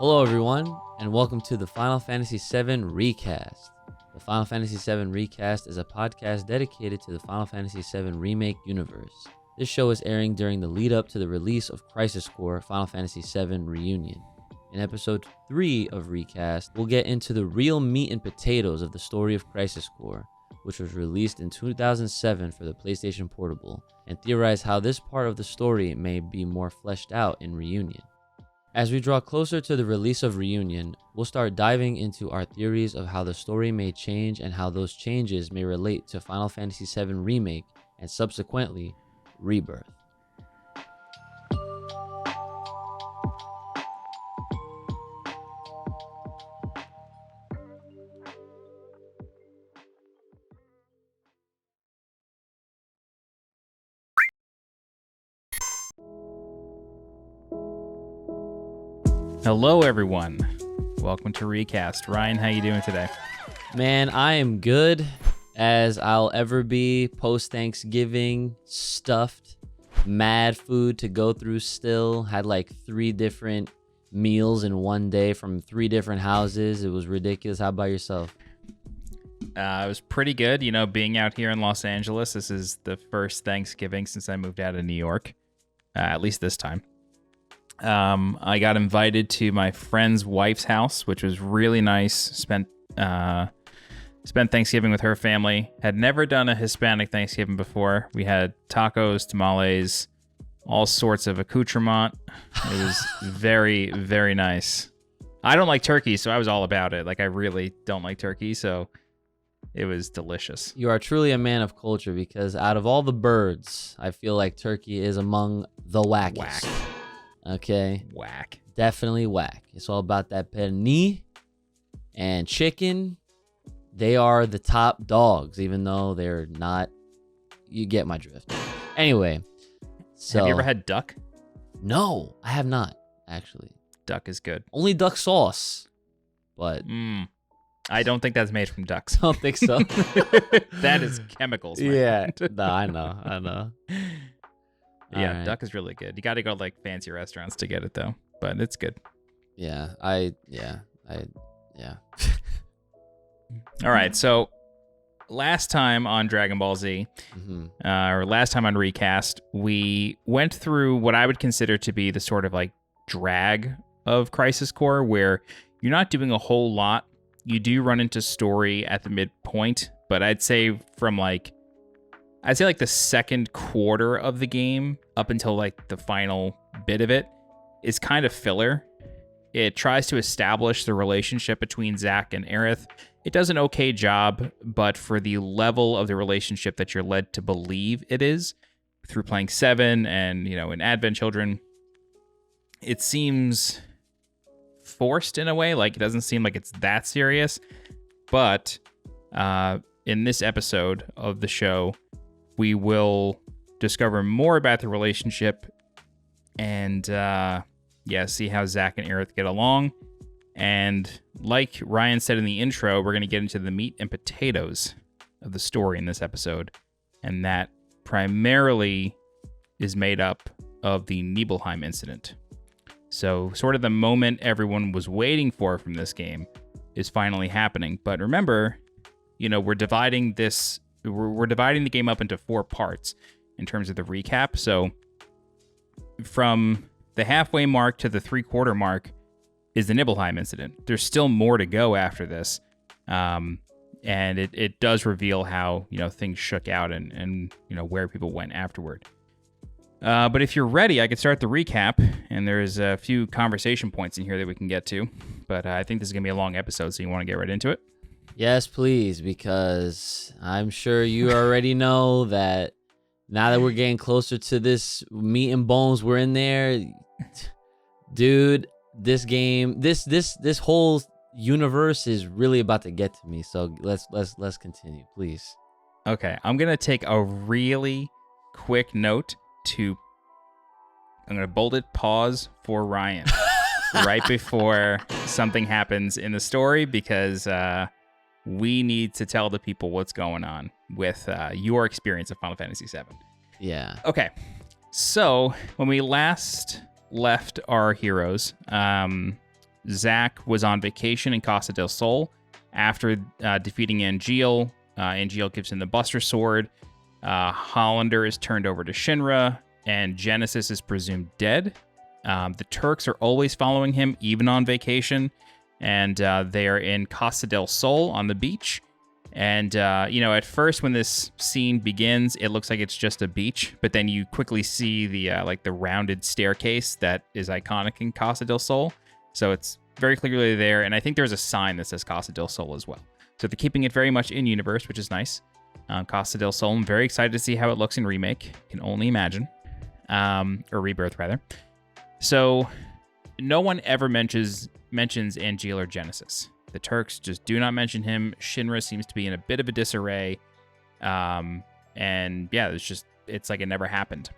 Hello everyone, and welcome to the Final Fantasy VII RE-CAST. The Final Fantasy VII RE-CAST is a podcast dedicated to the Final Fantasy VII Remake universe. This show is airing during the lead up to the release of Crisis Core Final Fantasy VII Reunion. In episode 3 of RE-CAST, we'll get into the real meat and potatoes of the story of Crisis Core, which was released in 2007 for the PlayStation Portable, and theorize how this part of the story may be more fleshed out in Reunion. As we draw closer to the release of Reunion, we'll start diving into our theories of how the story may change and how those changes may relate to Final Fantasy VII Remake and subsequently, Rebirth. Hello, everyone. Welcome to RECAST. Ryan, how you doing today? Man, I am good as I'll ever be post-Thanksgiving, stuffed, mad food to go through still. Had like 3 different meals in one day from 3 different houses. It was ridiculous. How about yourself? It was pretty good. You know, being out here in Los Angeles, this is the first Thanksgiving since I moved out of New York, at least this time. I got invited to my friend's wife's house, which was really nice. Spent Thanksgiving with her family. Had never done a Hispanic Thanksgiving before. We had tacos, tamales, all sorts of accoutrement. It was very, very nice. I don't like turkey, so I was all about it. Like, I really don't like turkey, so it was delicious. You are truly a man of culture because out of all the birds, I feel like turkey is among the wackest. Whack. Okay. Whack. Definitely whack. It's all about that penne and chicken. They are the top dogs, even though they're not. You get my drift. Anyway, so. Have you ever had duck? No, I have not, actually. Duck is good. Only duck sauce, but. I don't think that's made from ducks. I don't think so. That is chemicals. Yeah. No, I know. Yeah, right. Duck is really good. You got to go like fancy restaurants to get it though, but it's good. Yeah. All right, so last time on Dragon Ball Z, or last time on RECAST, we went through what I would consider to be the sort of like drag of Crisis Core, where you're not doing a whole lot. You do run into story at the midpoint, but I'd say like the second quarter of the game up until like the final bit of it is kind of filler. It tries to establish the relationship between Zack and Aerith. It does an okay job, but for the level of the relationship that you're led to believe it is through playing 7 and, you know, in Advent Children, it seems forced in a way. Like, it doesn't seem like it's that serious. But in this episode of the show, we will discover more about the relationship and, see how Zack and Aerith get along. And like Ryan said in the intro, we're going to get into the meat and potatoes of the story in this episode. And that primarily is made up of the Nibelheim incident. So sort of the moment everyone was waiting for from this game is finally happening. But remember, you know, we're dividing the game up into 4 parts in terms of the recap. So from the halfway mark to the 3/4 mark is the Nibelheim incident. There's still more to go after this. And it does reveal how, you know, things shook out and you know, where people went afterward. But if you're ready, I could start the recap, and there's a few conversation points in here that we can get to. But I think this is going to be a long episode, so you want to get right into it? Yes, please, because I'm sure you already know that now that we're getting closer to this meat and bones, we're in there. Dude, this game, this whole universe is really about to get to me. So let's continue, please. Okay, I'm going to take a really quick note I'm going to bold it, pause for Ryan right before something happens in the story, because we need to tell the people what's going on with your experience of Final Fantasy VII. Yeah. Okay. So when we last left our heroes, Zack was on vacation in Costa del Sol after defeating Angeal. Angeal gives him the Buster Sword. Hollander is turned over to Shinra, and Genesis is presumed dead. The Turks are always following him, even on vacation, and they are in Costa del Sol on the beach. And, at first when this scene begins, it looks like it's just a beach, but then you quickly see the rounded staircase that is iconic in Costa del Sol. So it's very clearly there, and I think there's a sign that says Costa del Sol as well. So they're keeping it very much in universe, which is nice. Costa del Sol, I'm very excited to see how it looks in Remake. Can only imagine. Or Rebirth, rather. So no one ever mentions Angeal or Genesis. The Turks just do not mention him. Shinra seems to be in a bit of a disarray. And yeah, it's like it never happened.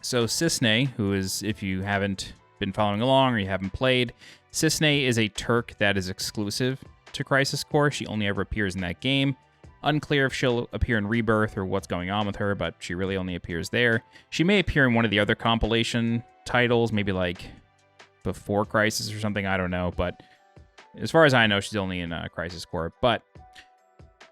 So Cisne, who is, if you haven't been following along or you haven't played, Cisne is a Turk that is exclusive to Crisis Core. She only ever appears in that game. Unclear if she'll appear in Rebirth or what's going on with her, but she really only appears there. She may appear in one of the other compilation titles, maybe like Before Crisis or something, I don't know, but as far as I know, she's only in Crisis Core. But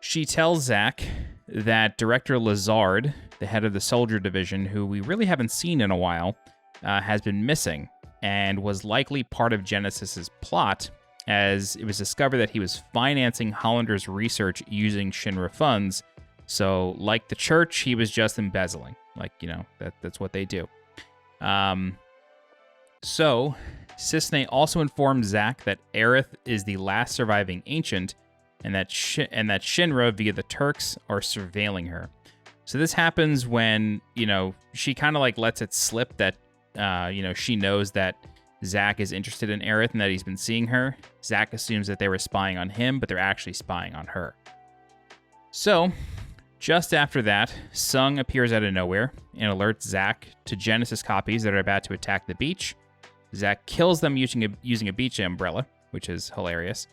she tells Zack that Director Lazard, the head of the Soldier Division, who we really haven't seen in a while, has been missing and was likely part of Genesis's plot, as it was discovered that he was financing Hollander's research using Shinra funds. So, like the church, he was just embezzling. That's what they do. So, Cisne also informed Zack that Aerith is the last surviving ancient, and that Shinra, via the Turks, are surveilling her. So this happens when, she kind of lets it slip that, she knows that Zack is interested in Aerith and that he's been seeing her. Zack assumes that they were spying on him, but they're actually spying on her. So, just after that, Sung appears out of nowhere and alerts Zack to Genesis copies that are about to attack the beach. Zack kills them using a beach umbrella, which is hilarious.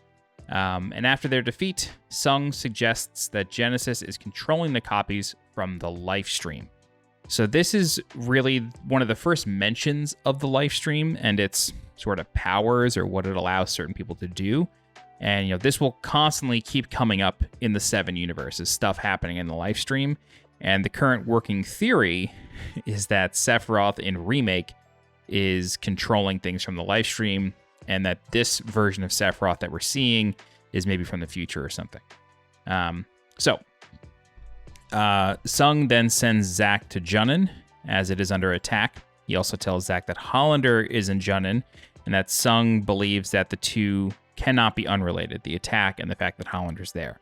And after their defeat, Sung suggests that Genesis is controlling the copies from the life stream. So this is really one of the first mentions of the life stream and its sort of powers or what it allows certain people to do. And, this will constantly keep coming up in the 7 universe as stuff happening in the life stream. And the current working theory is that Sephiroth in Remake is controlling things from the live stream, and that this version of Sephiroth that we're seeing is maybe from the future or something. Sung then sends Zack to Junin as it is under attack. He also tells Zack that Hollander is in Junin, and that Sung believes that the two cannot be unrelated, the attack and the fact that Hollander's there.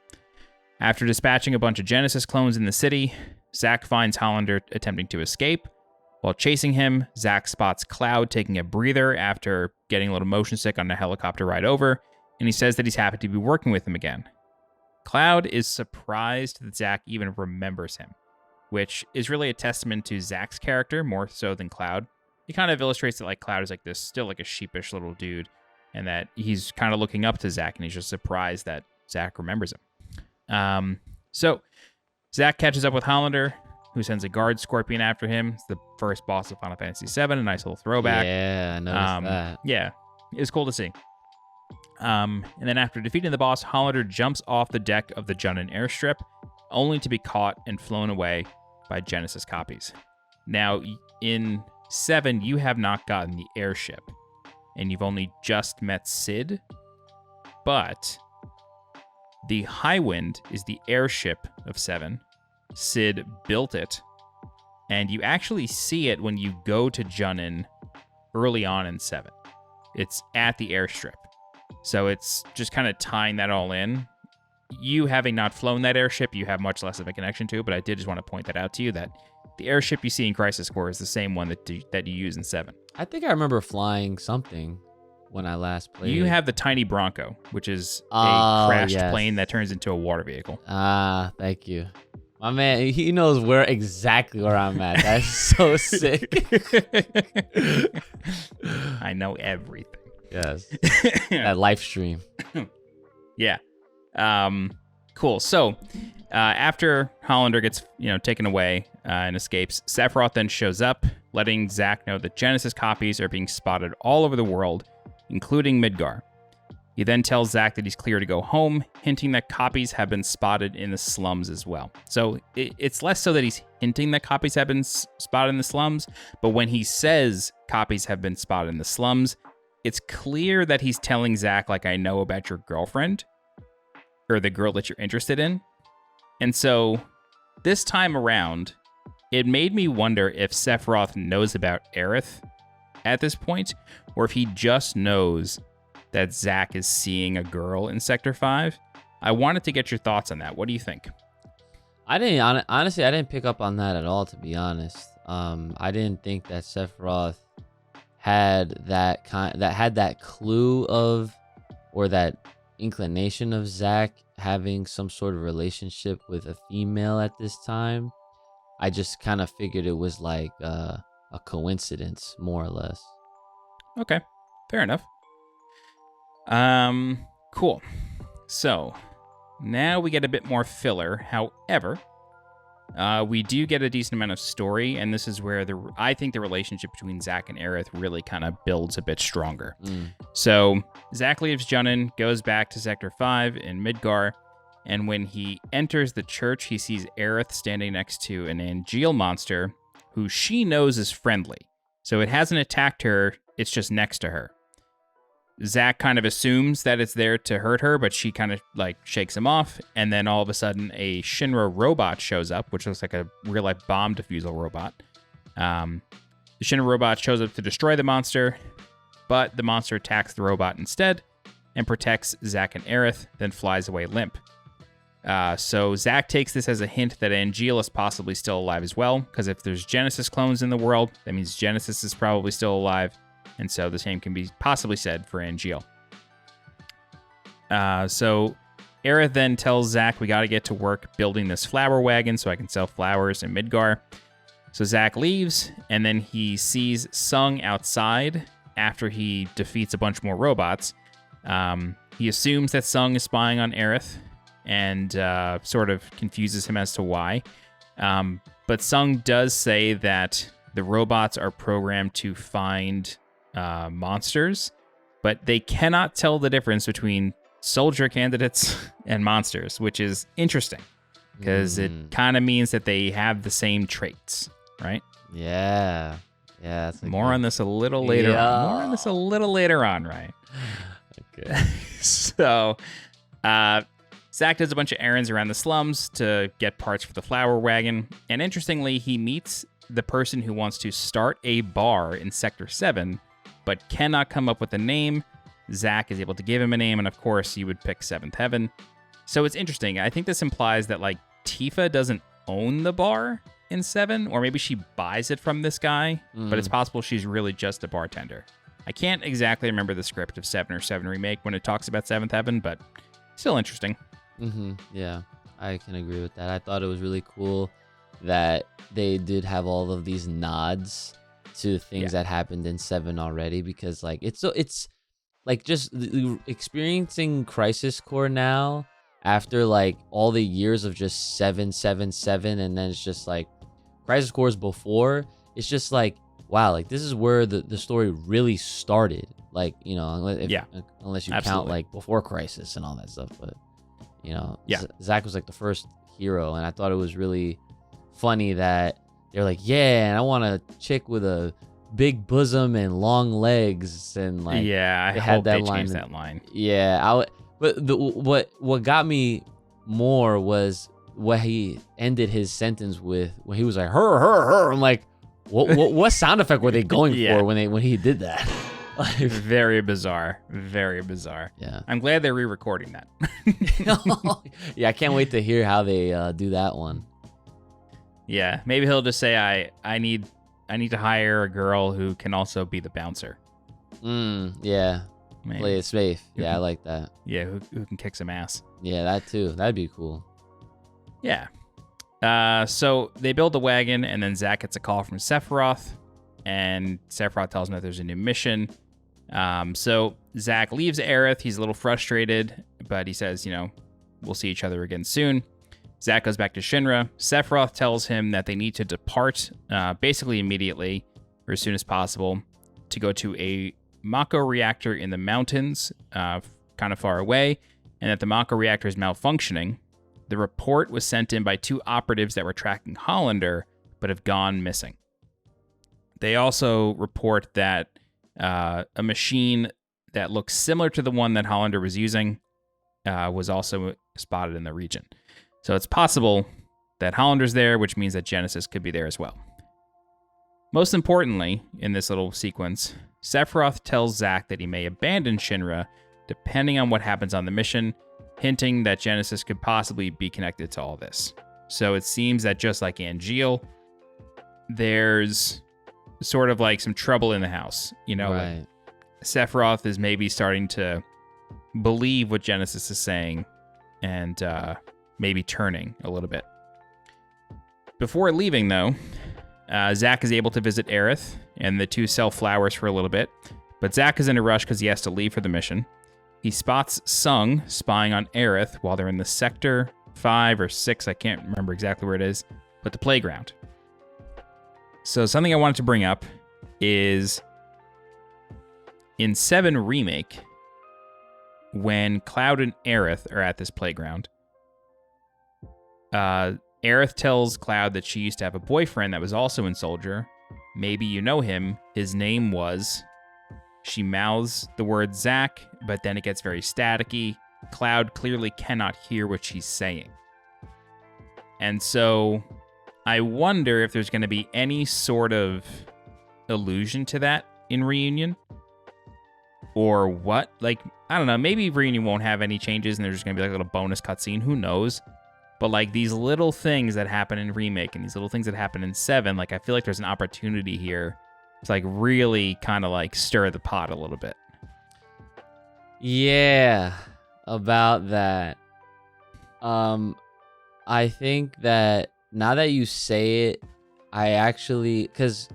After dispatching a bunch of Genesis clones in the city, Zack finds Hollander attempting to escape. While chasing him, Zack spots Cloud taking a breather after getting a little motion sick on a helicopter ride over, and he says that he's happy to be working with him again. Cloud is surprised that Zack even remembers him, which is really a testament to Zack's character more so than Cloud. He kind of illustrates that Cloud is still a sheepish little dude, and that he's kind of looking up to Zack, and he's just surprised that Zack remembers him. So Zack catches up with Hollander, who sends a guard scorpion after him. It's the first boss of Final Fantasy VII, a nice little throwback. Yeah, I noticed that. Yeah, it's cool to see. And then after defeating the boss, Hollander jumps off the deck of the Junin airstrip, only to be caught and flown away by Genesis copies. Now, in 7, you have not gotten the airship, and you've only just met Sid, but the Highwind is the airship of 7. Sid built it, and you actually see it when you go to Junin early on in 7. It's at the airstrip. So it's just kind of tying that all in. You having not flown that airship, you have much less of a connection to it, but I did just want to point that out to you, that the airship you see in Crisis Core is the same one that you use in 7. I think I remember flying something when I last played. You have the tiny Bronco, which is a crashed plane that turns into a water vehicle. Thank you. My man, he knows exactly where I'm at. That's so sick. I know everything. Yes. That live stream. Yeah. Cool. So, after Hollander gets, taken away and escapes, Sephiroth then shows up, letting Zack know that Genesis copies are being spotted all over the world, including Midgar. He then tells Zack that he's clear to go home, hinting that copies have been spotted in the slums as well. So it's less so that he's hinting that copies have been spotted in the slums, but when he says copies have been spotted in the slums, it's clear that he's telling Zack, like, I know about your girlfriend, or the girl that you're interested in. And so this time around, it made me wonder if Sephiroth knows about Aerith at this point, or if he just knows that Zack is seeing a girl in Sector 5. I wanted to get your thoughts on that. What do you think? Honestly, I didn't pick up on that at all, to be honest. I didn't think that Sephiroth had that clue of, or that inclination of Zack having some sort of relationship with a female at this time. I just kind of figured it was like a coincidence, more or less. Okay, fair enough. Cool. So now we get a bit more filler. However, we do get a decent amount of story, and this is where I think the relationship between Zack and Aerith really kind of builds a bit stronger. So Zack leaves Junin, goes back to Sector 5 in Midgar, and when he enters the church, he sees Aerith standing next to an Angeal monster who she knows is friendly. So it hasn't attacked her, it's just next to her. Zack kind of assumes that it's there to hurt her, but she kind of like shakes him off. And then all of a sudden a Shinra robot shows up, which looks like a real life bomb defusal robot. The Shinra robot shows up to destroy the monster, but the monster attacks the robot instead and protects Zack and Aerith, then flies away limp. So Zack takes this as a hint that Angeal is possibly still alive as well, because if there's Genesis clones in the world, that means Genesis is probably still alive. And so the same can be possibly said for Angeal. So Aerith then tells Zack, we got to get to work building this flower wagon so I can sell flowers in Midgar. So Zack leaves, and then he sees Sung outside after he defeats a bunch more robots. He assumes that Sung is spying on Aerith and sort of confuses him as to why. But Sung does say that the robots are programmed to find monsters, but they cannot tell the difference between soldier candidates and monsters, which is interesting because it kind of means that they have the same traits, right? Yeah. That's more on this a little later on. More on this a little later on, right? Okay. So Zack does a bunch of errands around the slums to get parts for the flower wagon, and interestingly, he meets the person who wants to start a bar in Sector 7, but cannot come up with a name. Zack is able to give him a name, and of course, he would pick Seventh Heaven. So it's interesting. I think this implies that, like, Tifa doesn't own the bar in 7, or maybe she buys it from this guy, but it's possible she's really just a bartender. I can't exactly remember the script of 7 or 7 Remake when it talks about Seventh Heaven, but still interesting. Yeah, I can agree with that. I thought it was really cool that they did have all of these nods to things that happened in 7 already, because like it's like just experiencing Crisis Core now after like all the years of just 7, and then it's just like Crisis Cores before. It's just like, wow, like this is where the story really started, like, you know, unless you count like before Crisis and all that stuff. But you know, Zack was like the first hero, and I thought it was really funny that they're like, yeah, and I want a chick with a big bosom and long legs, and like, I hope they changed that line. Yeah, but what got me more was what he ended his sentence with when he was like, her. I'm like, what sound effect were they going for when he did that? Like, very bizarre. Yeah, I'm glad they're re-recording that. Yeah, I can't wait to hear how they do that one. Yeah, maybe he'll just say, I need to hire a girl who can also be the bouncer. Yeah. Maybe. Play it safe. Yeah, I like that. Yeah, who can kick some ass. Yeah, that too. That'd be cool. Yeah. So they build the wagon, and then Zack gets a call from Sephiroth, and Sephiroth tells him that there's a new mission. So Zack leaves Aerith. He's a little frustrated, but he says, you know, we'll see each other again soon. Zack goes back to Shinra. Sephiroth tells him that they need to depart basically immediately, or as soon as possible, to go to a Mako reactor in the mountains, kind of far away, and that the Mako reactor is malfunctioning. The report was sent in by 2 operatives that were tracking Hollander, but have gone missing. They also report that a machine that looks similar to the one that Hollander was using was also spotted in the region. So it's possible that Hollander's there, which means that Genesis could be there as well. Most importantly, in this little sequence, Sephiroth tells Zack that he may abandon Shinra depending on what happens on the mission, hinting that Genesis could possibly be connected to all this. So it seems that just like Angeal, there's sort of like some trouble in the house. You know, Right. like Sephiroth is maybe starting to believe what Genesis is saying and maybe turning a little bit. Before leaving, though, Zack is able to visit Aerith, and the 2 sell flowers for a little bit. But Zack is in a rush because he has to leave for the mission. He spots Sung spying on Aerith while they're in the Sector 5 or 6, I can't remember exactly where it is, but the playground. So something I wanted to bring up is in 7 Remake, when Cloud and Aerith are at this playground, Aerith tells Cloud that she used to have a boyfriend that was also in Soldier. Maybe you know him. His name was... She mouths the word Zack, but then it gets very staticky. Cloud clearly cannot hear what she's saying. And so I wonder if there's going to be any sort of allusion to that in Reunion. Or what? Like, I don't know. Maybe Reunion won't have any changes and there's just going to be like a little bonus cutscene. Who knows? But like these little things that happen in Remake and these little things that happen in 7, like I feel like there's an opportunity here to like really kind of like stir the pot a little bit. Yeah, about that. I think that now that you say it, I actually, because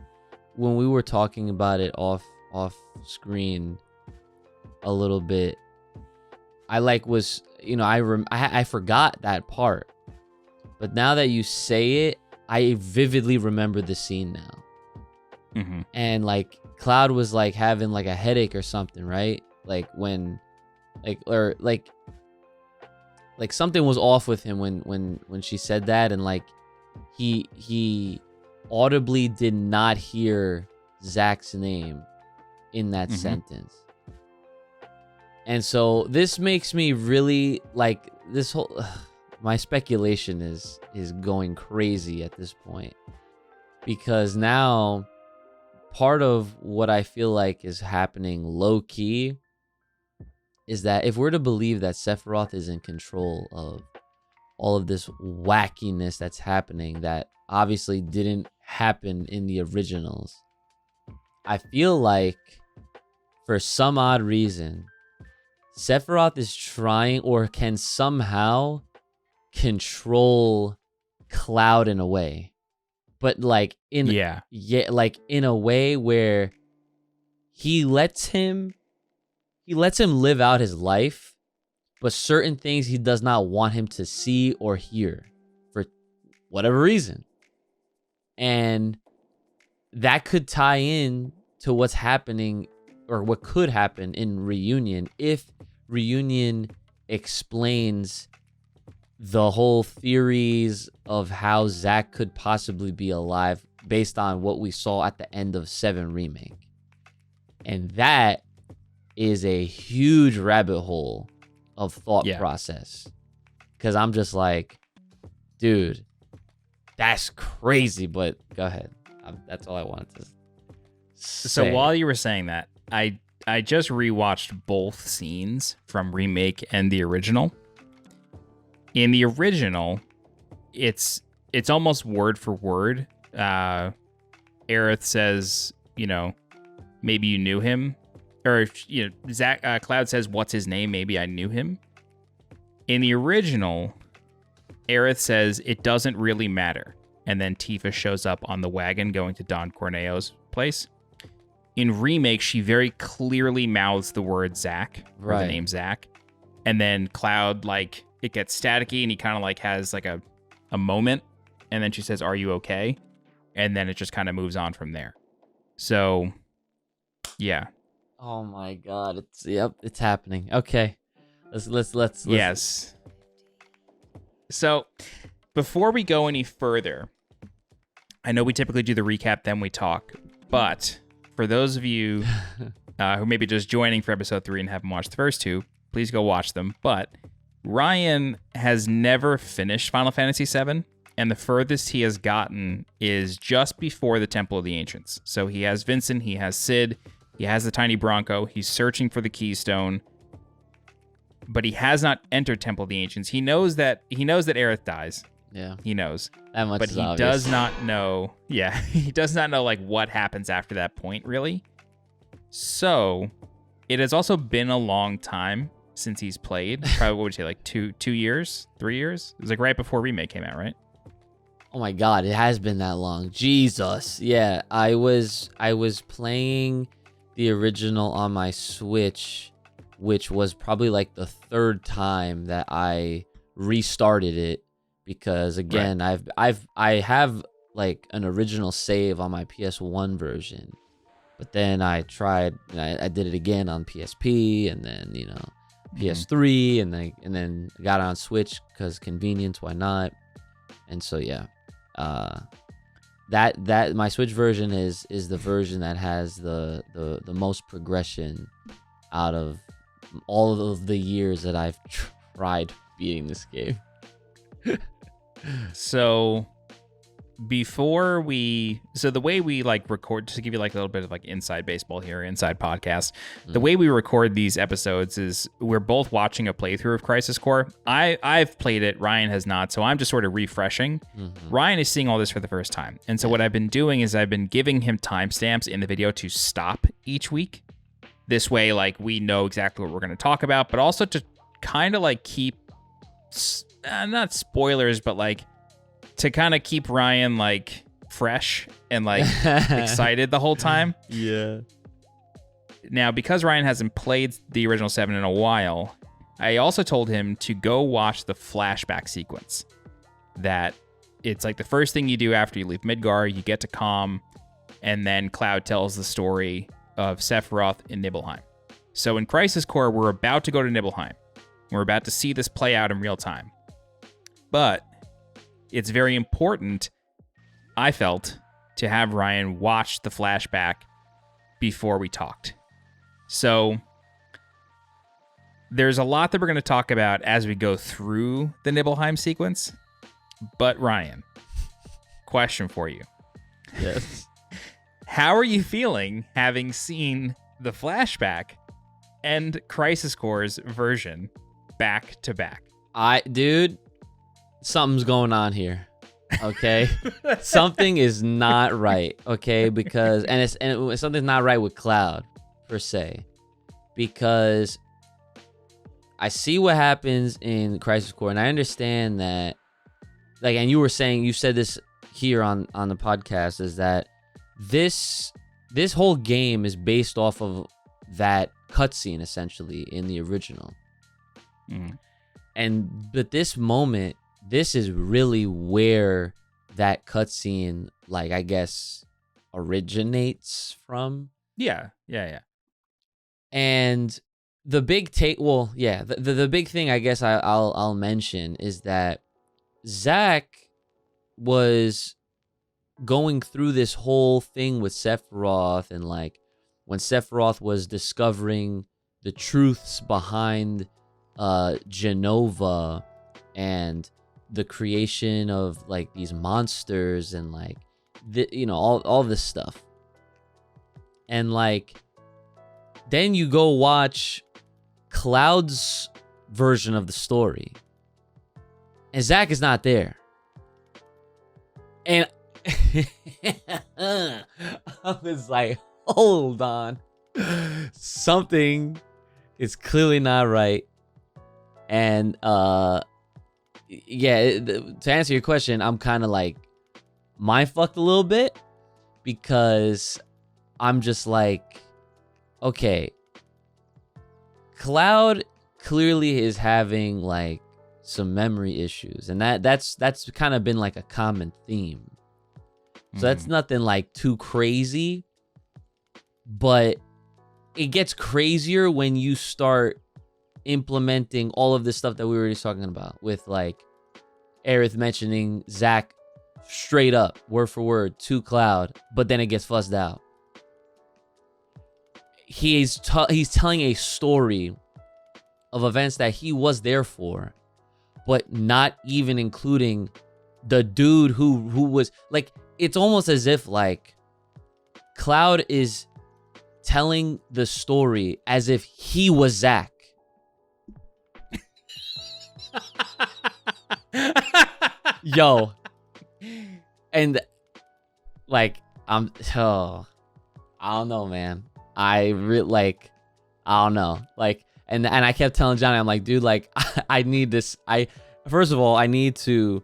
when we were talking about it off screen a little bit, I like was, you know, I forgot that part, but now that you say it, I vividly remember the scene now. Mm-hmm. And like Cloud was like having like a headache or something, right? Like when, like something was off with him when she said that, and like he audibly did not hear Zack's name in that sentence. And so this makes me really like this whole my speculation is going crazy at this point, because now part of what I feel like is happening low key is that if we're to believe that Sephiroth is in control of all of this wackiness that's happening that obviously didn't happen in the originals, I feel like for some odd reason Sephiroth is trying or can somehow control Cloud in a way, but like in like in a way where he lets him live out his life, but certain things he does not want him to see or hear for whatever reason. And that could tie in to what's happening or what could happen in Reunion if Reunion explains the whole theories of how Zack could possibly be alive based on what we saw at the end of 7 Remake. And that is a huge rabbit hole of thought process. Because I'm just like, dude, that's crazy. But go ahead. That's all I wanted to say. So while you were saying that, I just rewatched both scenes from Remake and the original. In the original, it's almost word for word. Aerith says, you know, maybe you knew him. Or, you know, Cloud says, what's his name? Maybe I knew him. In the original, Aerith says, it doesn't really matter. And then Tifa shows up on the wagon going to Don Corneo's place. In Remake, she very clearly mouths the word Zack, or the name Zack. And then Cloud, like, it gets staticky and he kind of like has like a moment. And then she says, are you okay? And then it just kind of moves on from there. So, yeah. Oh my god, it's happening. Okay. Let's Yes. So, before we go any further, I know we typically do the recap, then we talk, but for those of you who may be just joining for episode 3 and haven't watched the first 2, please go watch them. But Ryan has never finished Final Fantasy VII, and the furthest he has gotten is just before the Temple of the Ancients. So he has Vincent, he has Cid, he has the Tiny Bronco, he's searching for the Keystone, but he has not entered Temple of the Ancients. He knows that Aerith dies. Yeah. He knows. That much but is he obvious. does not know. Yeah, he does not know like what happens after that point, really. So, it has also been a long time since he's played. Probably, what would you say, like 2 years, 3 years? It was like right before Remake came out, right? Oh my god, it has been that long. Jesus. Yeah, I was playing the original on my Switch, which was probably like the third time that I restarted it, because again, right. I have like an original save on my PS1 version, but then I tried and I did it again on PSP, and then PS3, and then got it on Switch because convenience, why not? And so yeah, that my Switch version is the version that has the most progression out of all of the years that I've tried beating this game. So the way we like record, just to give you like a little bit of like inside baseball here, inside podcast, the way we record these episodes is we're both watching a playthrough of Crisis Core. I've played it, Ryan has not, so I'm just sort of refreshing. Ryan is seeing all this for the first time, and so what I've been doing is I've been giving him timestamps in the video to stop each week. This way, like, we know exactly what we're going to talk about, but also to kind of like keep not spoilers, but like to kind of keep Ryan like fresh and like excited the whole time. Yeah. Now, because Ryan hasn't played the original 7 in a while, I also told him to go watch the flashback sequence. That it's like the first thing you do after you leave Midgar, you get to Calm, and then Cloud tells the story of Sephiroth in Nibelheim. So in Crisis Core, we're about to go to Nibelheim. We're about to see this play out in real time. But it's very important, I felt, to have Ryan watch the flashback before we talked. So there's a lot that we're going to talk about as we go through the Nibelheim sequence. But Ryan, question for you. Yes. How are you feeling having seen the flashback and Crisis Core's version back to back? Dude, something's going on here. Okay. Something is not right. Okay. Because, something's not right with Cloud per se, because I see what happens in Crisis Core, and I understand that, like, and you said this here on the podcast, is that this whole game is based off of that cutscene essentially in the original. But this moment, this is really where that cutscene, like, I guess, originates from. Yeah. And the big the big thing I guess I'll mention is that Zack was going through this whole thing with Sephiroth, and like when Sephiroth was discovering the truths behind Genova and the creation of like these monsters and like all this stuff, and like then you go watch Cloud's version of the story, and Zack is not there, and I was like, hold on, something is clearly not right. And to answer your question, I'm kind of like mind fucked a little bit, because I'm just like, okay, Cloud clearly is having like some memory issues, and that's kind of been like a common theme. So that's nothing like too crazy, but it gets crazier when you start implementing all of this stuff that we were just talking about, with like Aerith mentioning Zack straight up, word for word, to Cloud, but then it gets fussed out. He's telling a story of events that he was there for, but not even including the dude who was like, it's almost as if like Cloud is telling the story as if he was Zack. Yo. And like, I don't know, man. I don't know. Like, and I kept telling Johnny, I'm like, dude, like, I need this. First of all, I need to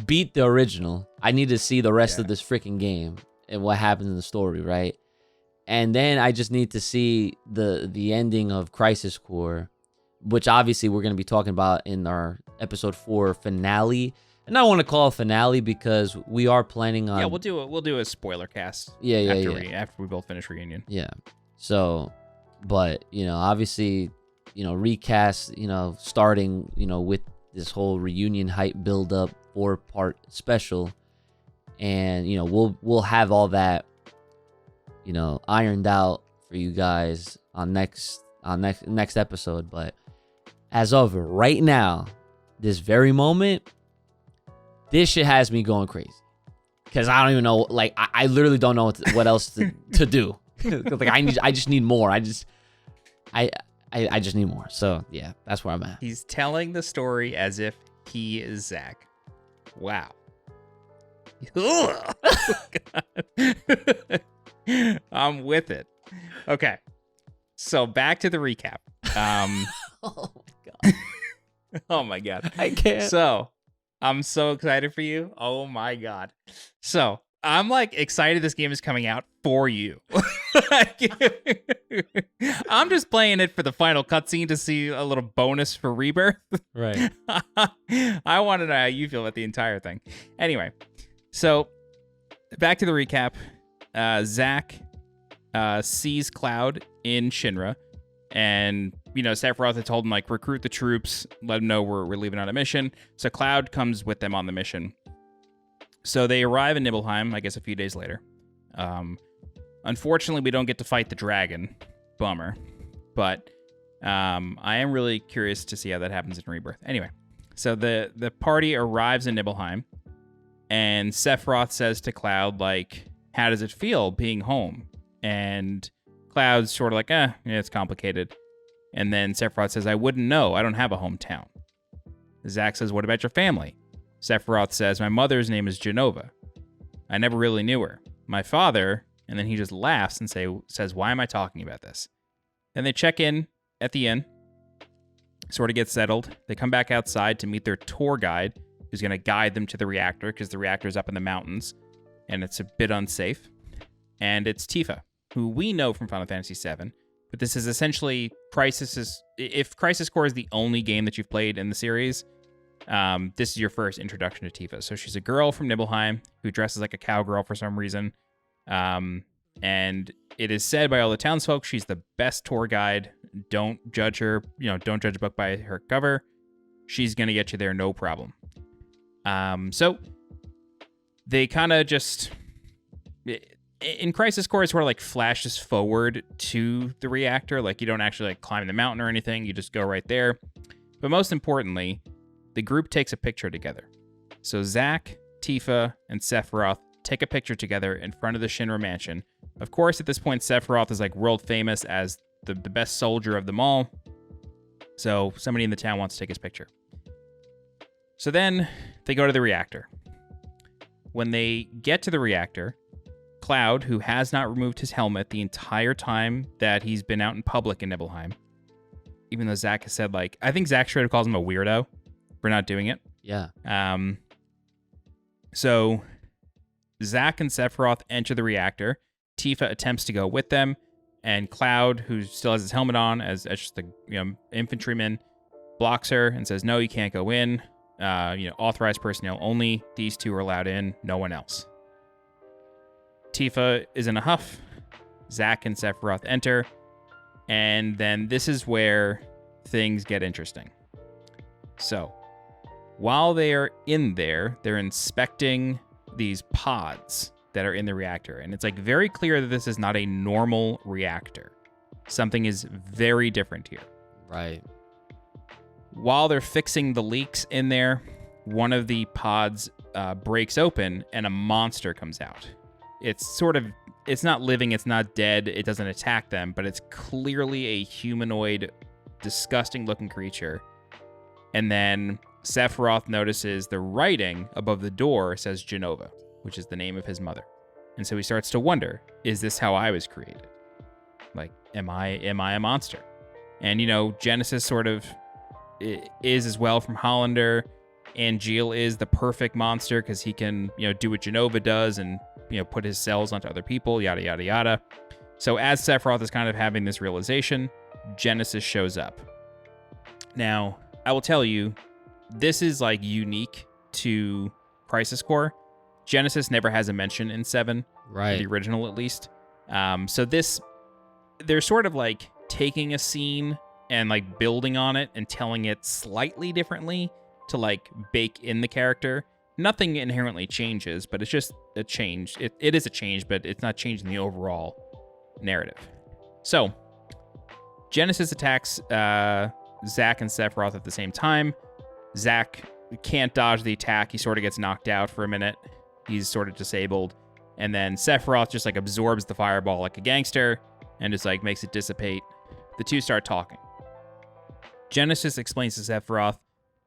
beat the original. I need to see the rest of this freaking game and what happens in the story, right? And then I just need to see the ending of Crisis Core, which obviously we're going to be talking about in our episode 4 finale. And I want to call it finale because we are planning on... Yeah, we'll do a spoiler cast. After we both finish Reunion. Yeah. So, but, obviously, recast, starting, with this whole Reunion hype build up 4-part special. And, we'll have all that, ironed out for you guys on next episode. But as of right now, this very moment, this shit has me going crazy. Because I don't even know, like, I literally don't know what else to do. Like, I just need more. I just need more. So, yeah, that's where I'm at. He's telling the story as if he is Zack. Wow. I'm with it. Okay. So, back to the recap. Oh, my God. Oh, my God. I can't. So, I'm so excited for you. Oh, my God. So, I'm like excited this game is coming out for you. I'm just playing it for the final cutscene to see a little bonus for Rebirth. Right. I want to know how you feel about the entire thing. Anyway, so back to the recap. Zack sees Cloud in Shinra, and Sephiroth had told him like recruit the troops, let them know we're leaving on a mission. So Cloud comes with them on the mission. So they arrive in Nibelheim, I guess a few days later. Unfortunately, we don't get to fight the dragon. Bummer. But I am really curious to see how that happens in Rebirth. Anyway, so the party arrives in Nibelheim, and Sephiroth says to Cloud, like, how does it feel being home? And Cloud's sort of like, yeah, it's complicated. And then Sephiroth says, I wouldn't know. I don't have a hometown. Zack says, what about your family? Sephiroth says, my mother's name is Genova. I never really knew her. My father, and then he just laughs and says, why am I talking about this? Then they check in at the inn, sort of get settled. They come back outside to meet their tour guide, who's going to guide them to the reactor, because the reactor's up in the mountains, and it's a bit unsafe. And it's Tifa, who we know from Final Fantasy VII, but this is essentially if Crisis Core is the only game that you've played in the series, this is your first introduction to Tifa. So she's a girl from Nibelheim who dresses like a cowgirl for some reason. And it is said by all the townsfolk she's the best tour guide. Don't judge her, don't judge a book by her cover. She's going to get you there no problem. So they kind of just... In Crisis Core, it's sort of like flashes forward to the reactor. Like, you don't actually like climb the mountain or anything. You just go right there. But most importantly, the group takes a picture together. So Zack, Tifa, and Sephiroth take a picture together in front of the Shinra mansion. Of course, at this point, Sephiroth is like world famous as the best soldier of them all. So somebody in the town wants to take his picture. So then they go to the reactor. When they get to the reactor, Cloud, who has not removed his helmet the entire time that he's been out in public in Nibelheim, even though Zack has said, like, I think Zack straight up calls him a weirdo for not doing it. Yeah. So Zack and Sephiroth enter the reactor. Tifa attempts to go with them, and Cloud, who still has his helmet on as just the infantryman, blocks her and says, no, you can't go in. Authorized personnel only. These two are allowed in, no one else. Tifa is in a huff. Zack and Sephiroth enter. And then this is where things get interesting. So, while they are in there, they're inspecting these pods that are in the reactor. And it's like very clear that this is not a normal reactor. Something is very different here. Right. While they're fixing the leaks in there, one of the pods breaks open and a monster comes out. It's not living, it's not dead, it doesn't attack them, but it's clearly a humanoid, disgusting looking creature. And then Sephiroth notices the writing above the door says Jenova, which is the name of his mother. And so he starts to wonder, is this how I was created? Like, am I a monster? And, Genesis sort of is as well from Hollander. Angeal is the perfect monster because he can, do what Jenova does and, put his cells onto other people, yada, yada, yada. So as Sephiroth is kind of having this realization, Genesis shows up. Now, I will tell you, this is like unique to Crisis Core. Genesis never has a mention in 7, right? The original at least. So they're sort of like taking a scene and like building on it and telling it slightly differently to like bake in the character. Nothing inherently changes, but it's just a change. It is a change, but it's not changing the overall narrative. So Genesis attacks Zack and Sephiroth at the same time. Zack can't dodge the attack. He sort of gets knocked out for a minute. He's sort of disabled. And then Sephiroth just like absorbs the fireball like a gangster and just like makes it dissipate. The two start talking. Genesis explains to Sephiroth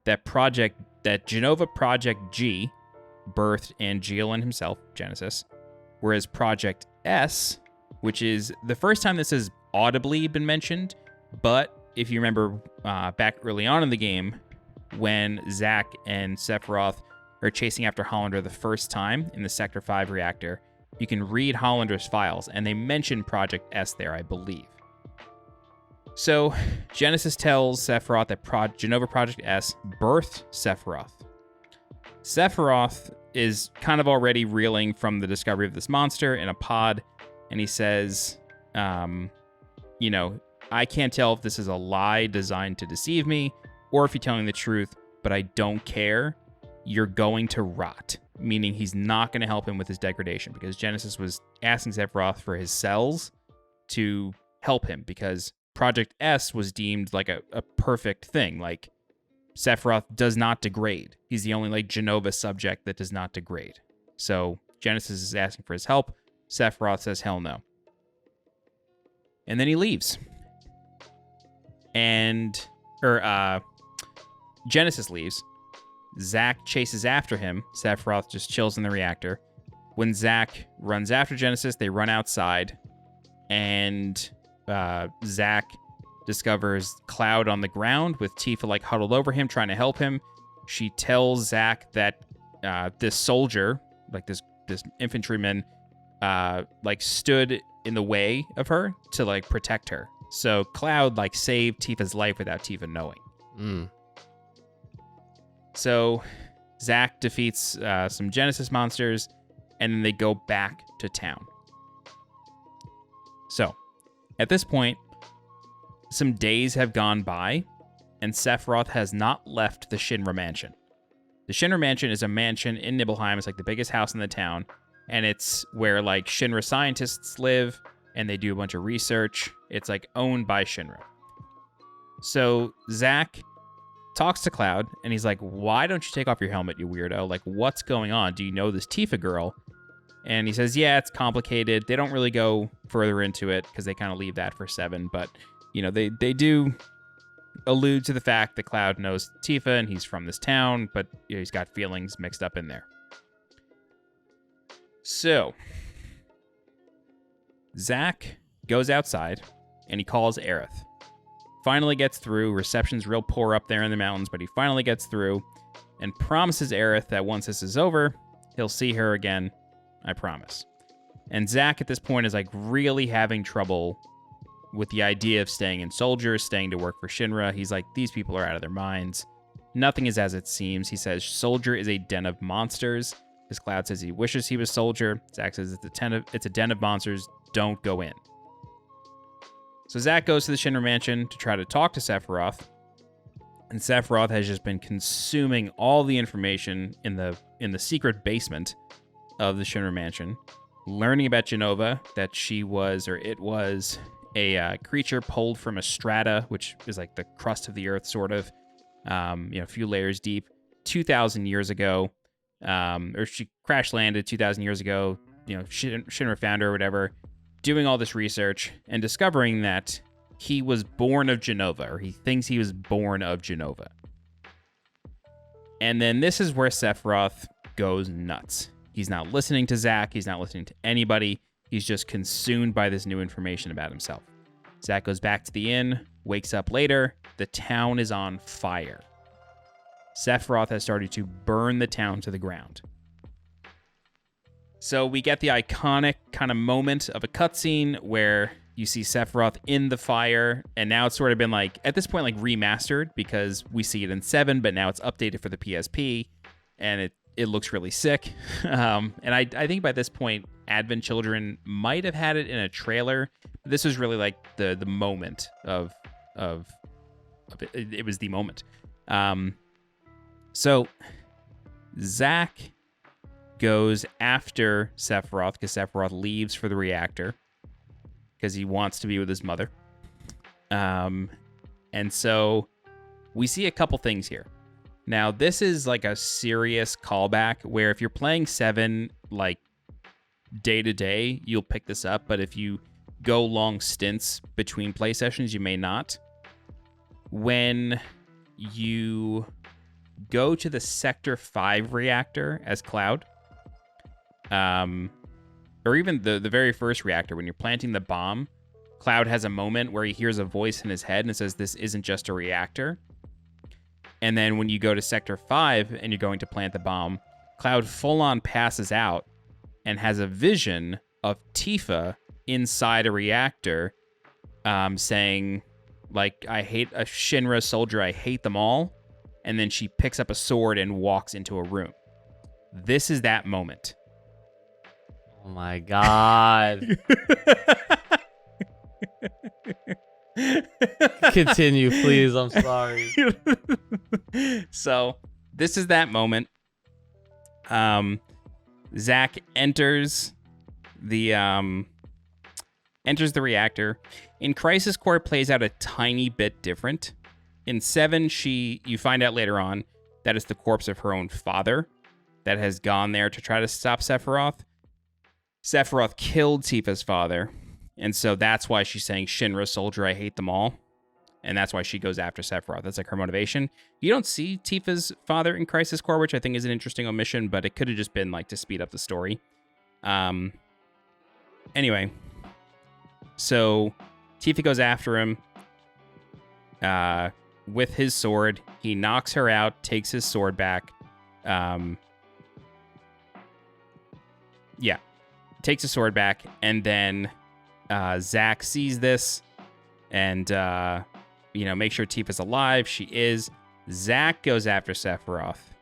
that Jenova Project G birthed Angeal and himself, Genesis, whereas Project S, which is the first time this has audibly been mentioned, but if you remember back early on in the game, when Zack and Sephiroth are chasing after Hollander the first time in the Sector 5 reactor, you can read Hollander's files, and they mention Project S there, I believe. So, Genesis tells Sephiroth that Jenova Project S birthed Sephiroth. Sephiroth is kind of already reeling from the discovery of this monster in a pod, and he says, I can't tell if this is a lie designed to deceive me, or if you're telling the truth, but I don't care. You're going to rot. Meaning he's not going to help him with his degradation, because Genesis was asking Sephiroth for his cells to help him, because Project S was deemed like a perfect thing. Like, Sephiroth does not degrade. He's the only like Jenova subject that does not degrade. So Genesis is asking for his help. Sephiroth says hell no. And then he leaves. Genesis leaves. Zack chases after him. Sephiroth just chills in the reactor. When Zack runs after Genesis, they run outside. And Zack discovers Cloud on the ground with Tifa like huddled over him trying to help him. She tells Zack that this soldier, like this infantryman, like stood in the way of her to like protect her. So Cloud like saved Tifa's life without Tifa knowing. So Zack defeats some Genesis monsters, and then they go back to town. So at this point, some days have gone by, and Sephiroth has not left the Shinra Mansion. The Shinra Mansion is a mansion in Nibelheim. It's like the biggest house in the town, and it's where like Shinra scientists live, and they do a bunch of research. It's like owned by Shinra. So Zack talks to Cloud, and he's like, why don't you take off your helmet, you weirdo? Like, what's going on? Do you know this Tifa girl? And he says, yeah, it's complicated. They don't really go further into it because they kind of leave that for 7. But, they do allude to the fact that Cloud knows Tifa and he's from this town, but he's got feelings mixed up in there. So, Zack goes outside and he calls Aerith. Finally gets through. Reception's real poor up there in the mountains, but he finally gets through and promises Aerith that once this is over, he'll see her again. I promise. And Zack at this point is like really having trouble with the idea of staying in Soldier, staying to work for Shinra. He's like, these people are out of their minds. Nothing is as it seems. He says Soldier is a den of monsters. His Cloud says he wishes he was Soldier. Zack says it's a den of monsters. Don't go in. So Zack goes to the Shinra Mansion to try to talk to Sephiroth, and Sephiroth has just been consuming all the information in the secret basement of the Shinra Mansion, learning about Jenova, that it was a creature pulled from a strata, which is like the crust of the earth, sort of, a few layers deep, 2,000 years ago, or she crash landed 2,000 years ago, Shinra found her or whatever, doing all this research and discovering that he was born of Jenova, or he thinks he was born of Jenova. And then this is where Sephiroth goes nuts. He's not listening to Zack. He's not listening to anybody. He's just consumed by this new information about himself. Zack goes back to the inn, wakes up later. The town is on fire. Sephiroth has started to burn the town to the ground. So we get the iconic kind of moment of a cutscene where you see Sephiroth in the fire, and now it's sort of been like, at this point, like remastered, because we see it in 7, but now it's updated for the PSP, and it looks really sick. And I think by this point, Advent Children might have had it in a trailer. This was really like the moment of it. It was the moment. So Zack goes after Sephiroth because Sephiroth leaves for the reactor because he wants to be with his mother. And so we see a couple things here. Now, this is like a serious callback where if you're playing 7 like day to day, you'll pick this up. But if you go long stints between play sessions, you may not. When you go to the Sector 5 reactor as Cloud, or even the very first reactor, when you're planting the bomb, Cloud has a moment where he hears a voice in his head and it says, "This isn't just a reactor." And then when you go to Sector 5 and you're going to plant the bomb, Cloud full-on passes out and has a vision of Tifa inside a reactor, saying, like, "I hate a Shinra soldier, I hate them all." And then she picks up a sword and walks into a room. This is that moment. Oh my God. Continue, please. I'm sorry. So this is that moment. Zack enters the reactor. In Crisis Core, it plays out a tiny bit different. In 7, you find out later on that it's the corpse of her own father that has gone there to try to stop Sephiroth. Sephiroth killed Tifa's father, and so that's why she's saying, "Shinra soldier, I hate them all." And that's why she goes after Sephiroth. That's like her motivation. You don't see Tifa's father in Crisis Core, which I think is an interesting omission, but it could have just been like to speed up the story. Anyway, so Tifa goes after him with his sword. He knocks her out, takes his sword back. Takes his sword back, and then Zack sees this and make sure Tifa's alive. She is. Zack goes after Sephiroth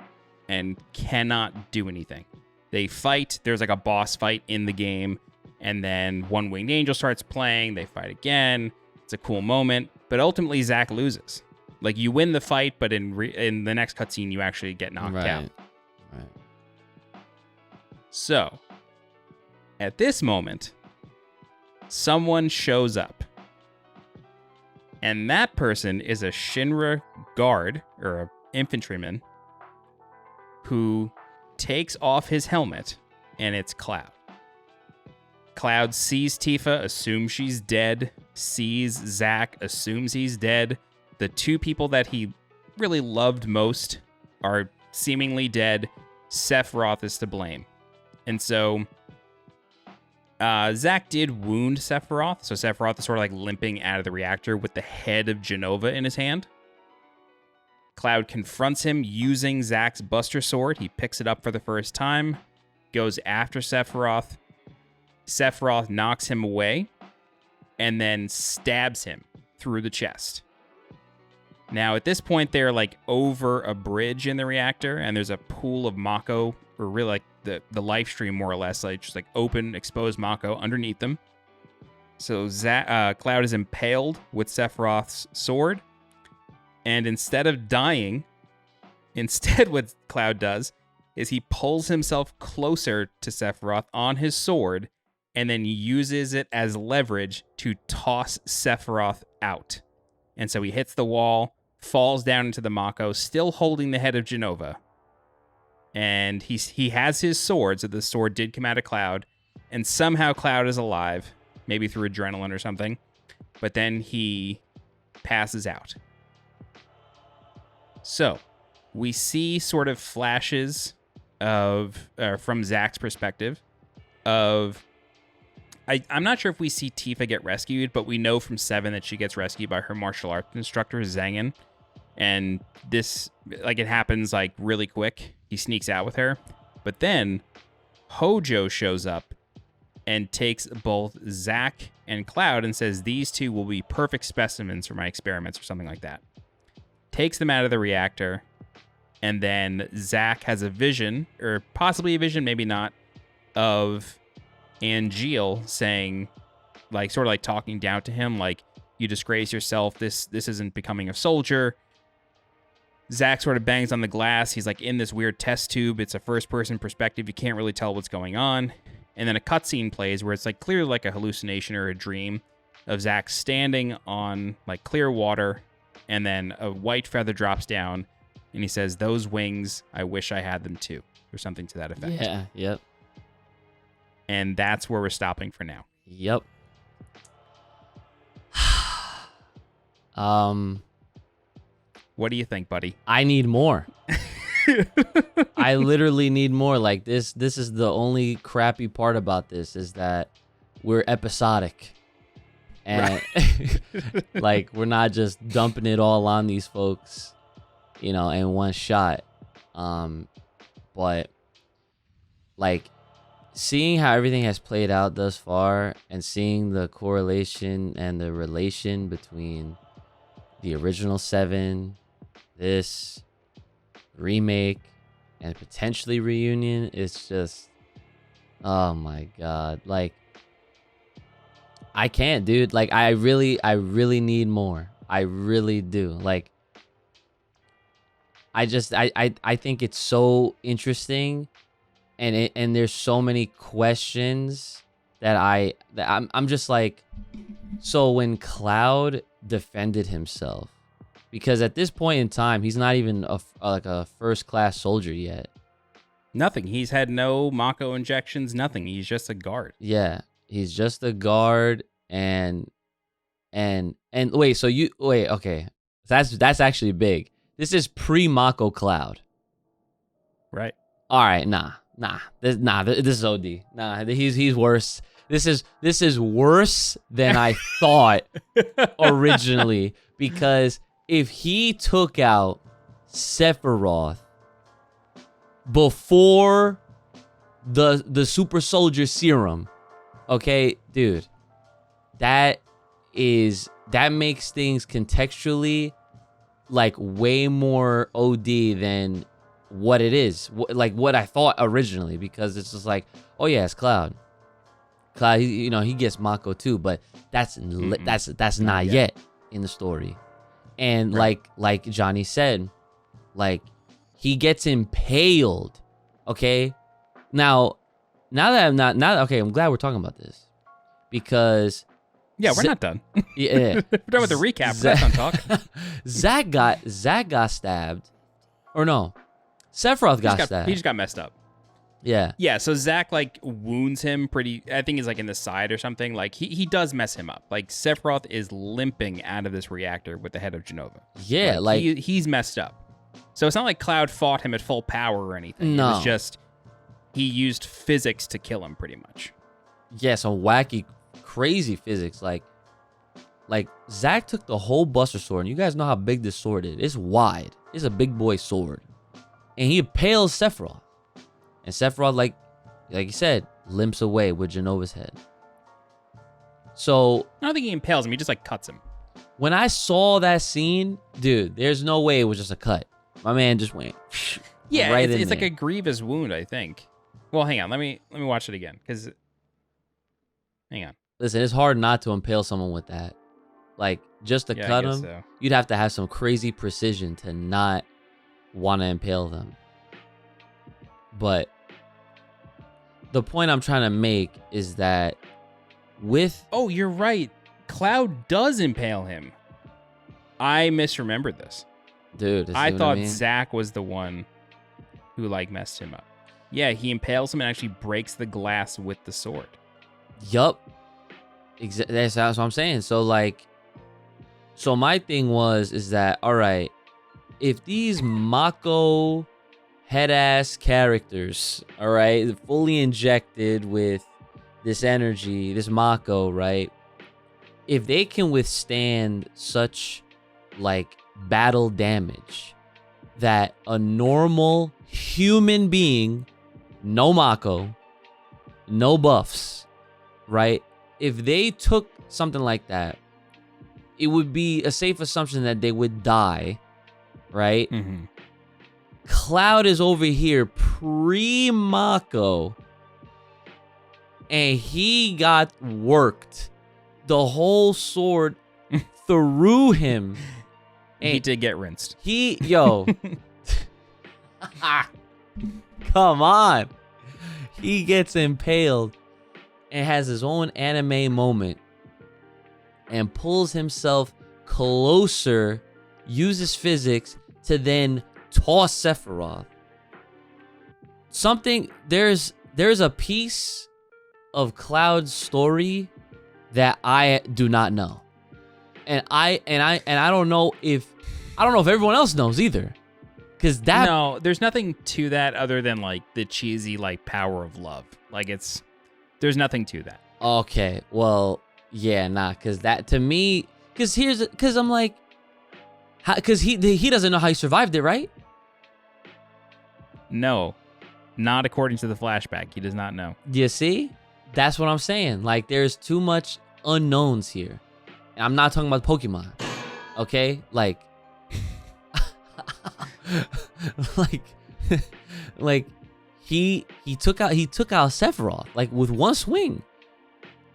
and cannot do anything. They fight. There's like a boss fight in the game, and then One Winged Angel starts playing. They fight again. It's a cool moment, but ultimately Zack loses. Like, you win the fight, but in the next cutscene, you actually get knocked out. Right. So, at this moment, someone shows up. And that person is a Shinra guard, or an infantryman, who takes off his helmet, and it's Cloud. Cloud sees Tifa, assumes she's dead, sees Zack, assumes he's dead. The two people that he really loved most are seemingly dead. Sephiroth is to blame. And so Zack did wound Sephiroth, so Sephiroth is sort of like limping out of the reactor with the head of Jenova in his hand. Cloud confronts him using Zack's Buster Sword. He picks it up for the first time, goes after Sephiroth. Sephiroth knocks him away, and then stabs him through the chest. Now, at this point, they're like over a bridge in the reactor, and there's a pool of Mako, or really like the life stream, more or less, like just like open, exposed Mako underneath them. So Cloud is impaled with Sephiroth's sword, and instead of dying, what Cloud does is he pulls himself closer to Sephiroth on his sword, and then uses it as leverage to toss Sephiroth out. And so he hits the wall, falls down into the Mako, still holding the head of Jenova. And he has his sword, so the sword did come out of Cloud, and somehow Cloud is alive, maybe through adrenaline or something. But then he passes out. So we see sort of flashes of from Zack's perspective of I'm not sure if we see Tifa get rescued, but we know from 7 that she gets rescued by her martial arts instructor, Zangen. And this, like, it happens, like, really quick. He sneaks out with her. But then Hojo shows up and takes both Zack and Cloud and says these two will be perfect specimens for my experiments or something like that. Takes them out of the reactor. And then Zack has a vision, or possibly a vision, maybe not, of Angeal saying, like, sort of like talking down to him, like, you disgrace yourself. This isn't becoming a soldier. Zack sort of bangs on the glass. He's like in this weird test tube. It's a first-person perspective. You can't really tell what's going on. And then a cutscene plays where it's like clearly like a hallucination or a dream of Zack standing on like clear water, and then a white feather drops down, and he says, "Those wings, I wish I had them too," or something to that effect. Yeah. Yep. And that's where we're stopping for now. Yep. What do you think, buddy? I need more. I literally need more. Like this is the only crappy part about this, is that we're episodic. And like we're not just dumping it all on these folks, you know, in one shot. But like seeing how everything has played out thus far, and seeing the correlation and the relation between the original 7, this remake, and potentially Reunion, it's just, oh my god. Like, I can't, dude. Like, I really need more. I really do. Like, I think it's so interesting, and there's so many questions that I'm just like, so when Cloud defended himself, because at this point in time he's not even a first class soldier yet. Nothing. He's had no Mako injections, nothing. He's just a guard. Yeah, he's just a guard. And wait, so okay, that's actually big. This is pre-Mako Cloud, right? All right, this is OD. Nah, he's worse. This is worse than I thought originally, because if he took out Sephiroth before the super soldier serum, okay, dude, that makes things contextually like way more OD than what it is, like what I thought originally, because it's just like, oh yeah, it's Cloud, he gets Mako too, but that's not yet in the story. And right. like Johnny said, like, he gets impaled. Okay, I'm glad we're talking about this, because we're not done. Yeah, we're done with the recap. That's on talk. Zack got stabbed, or no, Sephiroth got stabbed. He just got messed up. Yeah. So Zack like wounds him pretty. I think he's like in the side or something. Like he does mess him up. Like Sephiroth is limping out of this reactor with the head of Jenova. Yeah, like he's messed up. So it's not like Cloud fought him at full power or anything. No. It was just he used physics to kill him, pretty much. Yeah, some wacky, crazy physics. Like Zack took the whole Buster Sword, and you guys know how big this sword is. It's wide. It's a big boy sword, and he impales Sephiroth. And Sephiroth, like you said, limps away with Jenova's head. So I don't think he impales him. He just like cuts him. When I saw that scene, dude, there's no way it was just a cut. My man just went. Yeah, right it's like there. a grievous wound, I think. Well, hang on. Let me watch it again, because hang on. Listen, it's hard not to impale someone with that. Like, just to cut them, so. You'd have to have some crazy precision to not want to impale them. But the point I'm trying to make is that with... Oh, you're right. Cloud does impale him. I misremembered this. Dude, I thought Zack was the one who, like, messed him up. Yeah, he impales him and actually breaks the glass with the sword. Yup. That's what I'm saying. So, like... So my thing is that, all right, if these Mako head-ass characters, all right, fully injected with this energy, this Mako, right, if they can withstand such, like, battle damage that a normal human being, no Mako, no buffs, right, if they took something like that, it would be a safe assumption that they would die, right? Mm-hmm. Cloud is over here pre-Mako, and he got worked. The whole sword through him. He did get rinsed. Yo. Come on. He gets impaled and has his own anime moment. And pulls himself closer, uses physics to then toss Sephiroth. There's a piece of Cloud's story that I do not know, and I don't know if everyone else knows either, because no, there's nothing to that other than like the cheesy like power of love. Like there's nothing to that. Okay, well. Yeah, nah, because that to me, because I'm like, because he doesn't know how he survived it, right? No, not according to the flashback. He does not know. You see, that's what I'm saying. Like, there's too much unknowns here. And I'm not talking about Pokemon, okay? Like, like he took out Sephiroth like with one swing.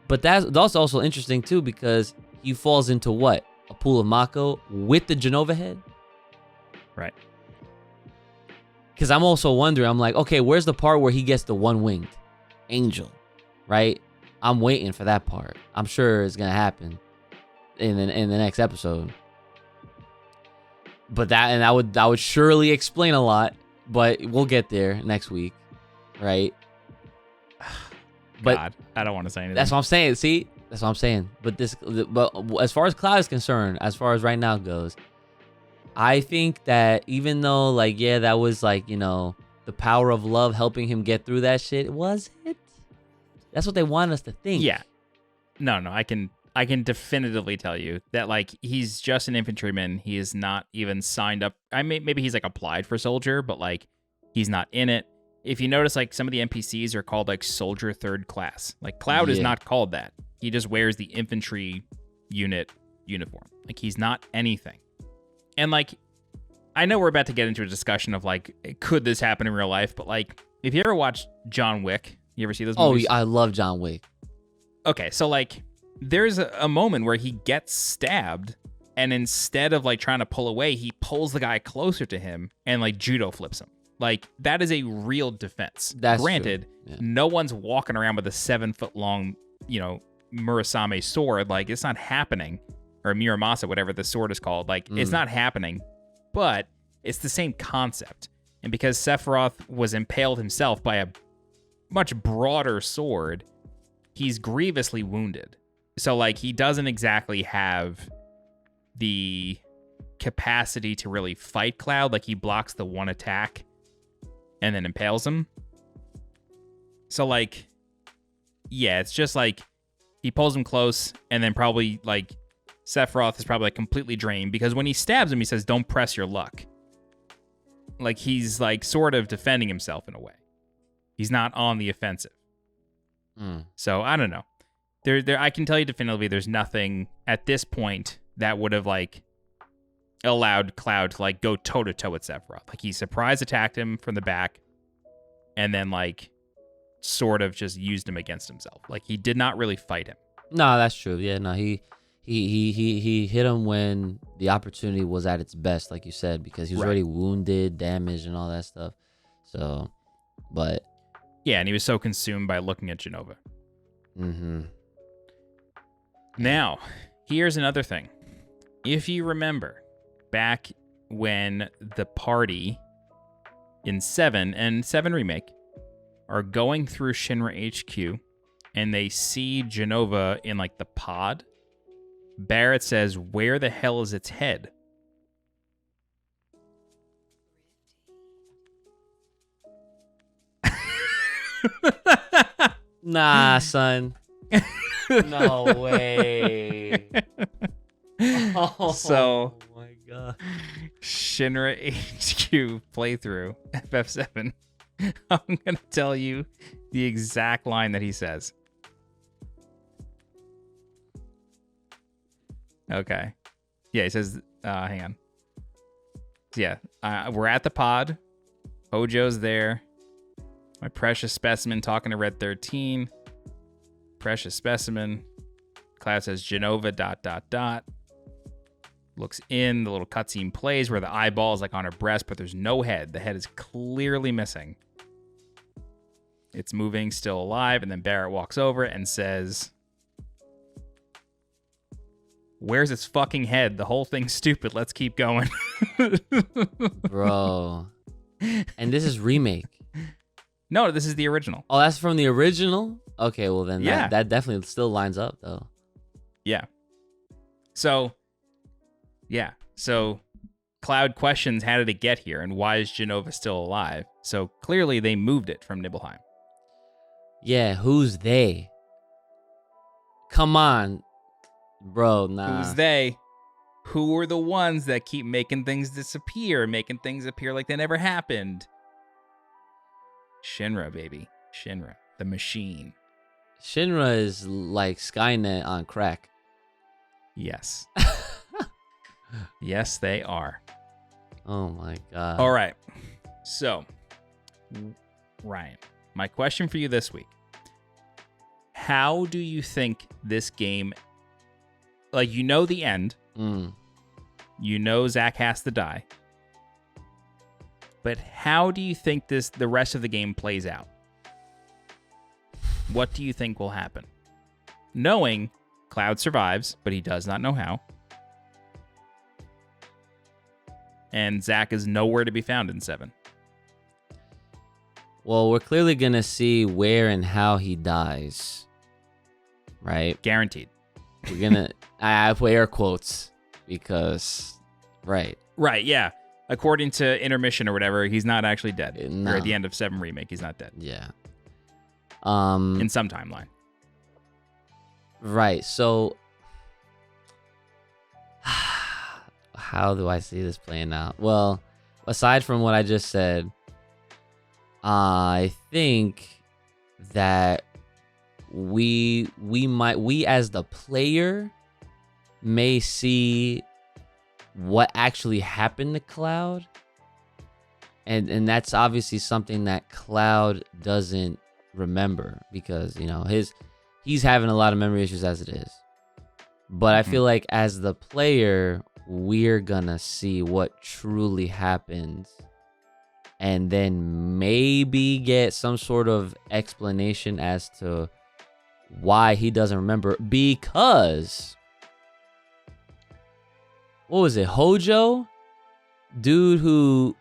But that's also interesting, too, because he falls into what? A pool of Mako with the Genova head? Right. Because I'm also wondering, I'm like, okay, where's the part where he gets the one-winged angel, right? I'm waiting for that part. I'm sure it's going to happen in the next episode. But that would surely explain a lot, but we'll get there next week, right? But God, I don't want to say anything. That's what I'm saying. See, that's what I'm saying. But as far as Cloud is concerned, as far as right now goes, I think that even though, like, yeah, that was like, you know, the power of love helping him get through that shit. Was it? That's what they want us to think. Yeah. No, I can definitively tell you that, like, he's just an infantryman. He is not even signed up. Maybe he's like applied for soldier, but like he's not in it. If you notice, like, some of the NPCs are called, like, Soldier 3rd Class. Like, Cloud is not called that. He just wears the infantry unit uniform. Like, he's not anything. And, like, I know we're about to get into a discussion of, like, could this happen in real life? But, like, if you ever watched John Wick, you ever see those movies? Oh, I love John Wick. Okay, so, like, there's a moment where he gets stabbed, and instead of, like, trying to pull away, he pulls the guy closer to him and, like, judo flips him. Like, that is a real defense. That's granted, no one's walking around with a 7-foot-long, you know, Murasame sword. Like, it's not happening. Or Muramasa, whatever the sword is called. Like, it's not happening. But it's the same concept. And because Sephiroth was impaled himself by a much broader sword, he's grievously wounded. So, like, he doesn't exactly have the capacity to really fight Cloud. Like, he blocks the one attack and then impales him. So, like, yeah, it's just like he pulls him close, and then probably, like, Sephiroth is probably like completely drained, because when he stabs him, he says, "Don't press your luck." Like, he's like sort of defending himself in a way. He's not on the offensive. So I don't know. There, I can tell you definitively, there's nothing at this point that would have like allowed Cloud to like go toe to toe with Sephiroth. Like, he surprise attacked him from the back, and then like sort of just used him against himself. Like, he did not really fight him. No, that's true. Yeah, no, he hit him when the opportunity was at its best, like you said, because he was already wounded, damaged, and all that stuff. So, but yeah, and he was so consumed by looking at Jenova. Mm-hmm. Now, here's another thing. If you remember, back when the party in 7 and 7 Remake are going through Shinra HQ and they see Jenova in like the pod, Barrett says, "Where the hell is its head?" Nah, son. No way. Oh, so, my God. Shinra HQ playthrough, FF7. I'm going to tell you the exact line that he says. Okay. Yeah, he says, hang on. Yeah, we're at the pod. Hojo's there. My precious specimen talking to Red 13. Precious specimen. Cloud says Jenova ... Looks in, the little cutscene plays where the eyeball is like on her breast, but there's no head. The head is clearly missing. It's moving, still alive, and then Barrett walks over and says, "Where's its fucking head? The whole thing's stupid. Let's keep going." Bro. And this is remake. No, this is the original. Oh, that's from the original? Okay, well then Yeah. that definitely still lines up though. Yeah. So Cloud questions, how did it get here, and why is Jenova still alive? So clearly they moved it from Nibelheim. Yeah, who's they? Come on, bro, nah. Who's they? Who are the ones that keep making things disappear, making things appear like they never happened? Shinra, baby. Shinra. The machine. Shinra is like Skynet on crack. Yes. Yes, they are. Oh my God. All right. So, Ryan, my question for you this week. How do you think this game, like, you know the end. You know Zack has to die. But how do you think the rest of the game plays out? What do you think will happen? Knowing Cloud survives, but he does not know how. And Zack is nowhere to be found in 7. Well, we're clearly going to see where and how he dies. Right? Guaranteed. We're going to... I put air quotes because... Right. Right, yeah. According to Intermission or whatever, he's not actually dead. No. Or at the end of 7 Remake, he's not dead. Yeah. In some timeline. Right. So... How do I see this playing out? Well, aside from what I just said, I think that we as the player may see what actually happened to Cloud, and that's obviously something that Cloud doesn't remember because he's having a lot of memory issues as it is. But I feel like as the player, we're gonna see what truly happens and then maybe get some sort of explanation as to why he doesn't remember, because what was it, Hojo, dude, who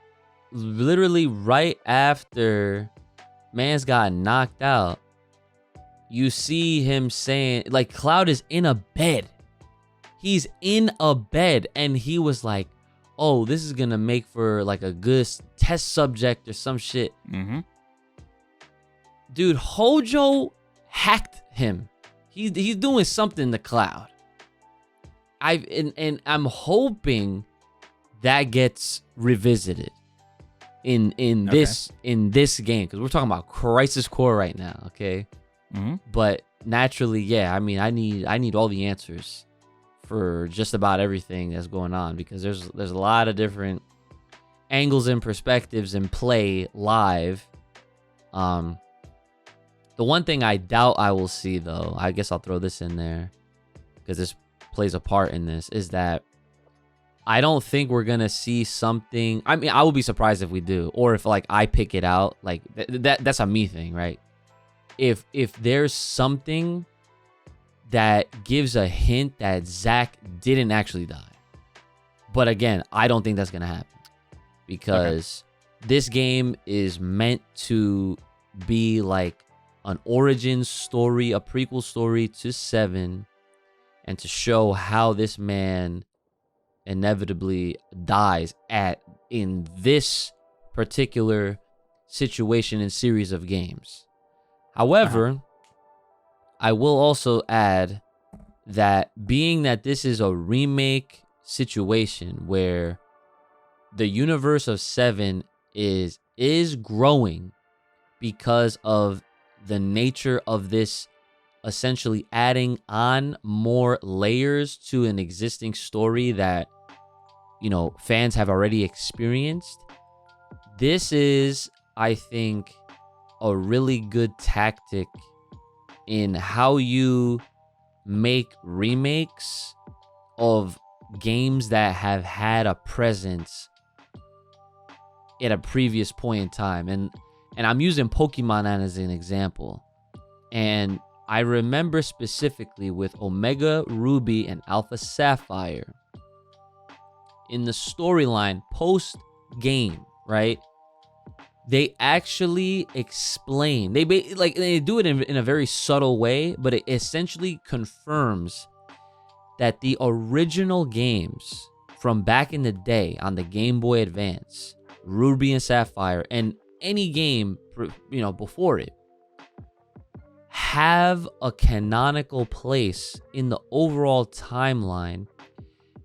literally right after man's got knocked out, you see him saying, like, Cloud is in a bed. He's in a bed, and he was like, "Oh, this is gonna make for like a good test subject or some shit." Dude, Hojo hacked him. He's doing something to Cloud. I'm hoping that gets revisited in this game, because we're talking about Crisis Core right now, okay? But naturally, yeah, I mean, I need all the answers for just about everything that's going on, because there's a lot of different angles and perspectives in play live. The one thing I doubt I will see, though, I guess I'll throw this in there because this plays a part in this, is that I don't think we're gonna see something. I mean, I will be surprised if we do, or if like I pick it out. Like that's a me thing, right? If there's something that gives a hint that Zack didn't actually die, but again, I don't think that's gonna happen because this game is meant to be like an origin story, a prequel story to 7, and to show how this man inevitably dies in this particular situation and series of games. However, I will also add that being that this is a remake situation where the universe of 7 is growing because of the nature of this, essentially adding on more layers to an existing story that, you know, fans have already experienced. This is, I think, a really good tactic in how you make remakes of games that have had a presence at a previous point in time. And I'm using Pokemon as an example. And I remember specifically with Omega Ruby and Alpha Sapphire, in the storyline post-game, right? They actually explain. They do it in a very subtle way, but it essentially confirms that the original games from back in the day on the Game Boy Advance, Ruby and Sapphire, and any game, you know, before it, have a canonical place in the overall timeline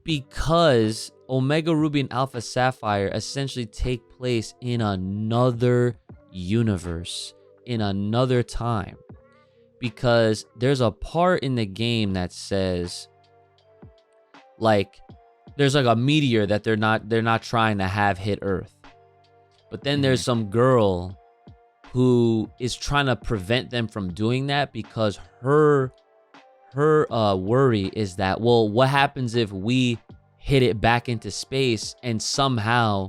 because Omega Ruby and Alpha Sapphire essentially take place in another universe, in another time. Because there's a part in the game that says, like, there's like a meteor that they're not trying to have hit Earth. But then there's some girl who is trying to prevent them from doing that because her worry is that, well, what happens if we hit it back into space and somehow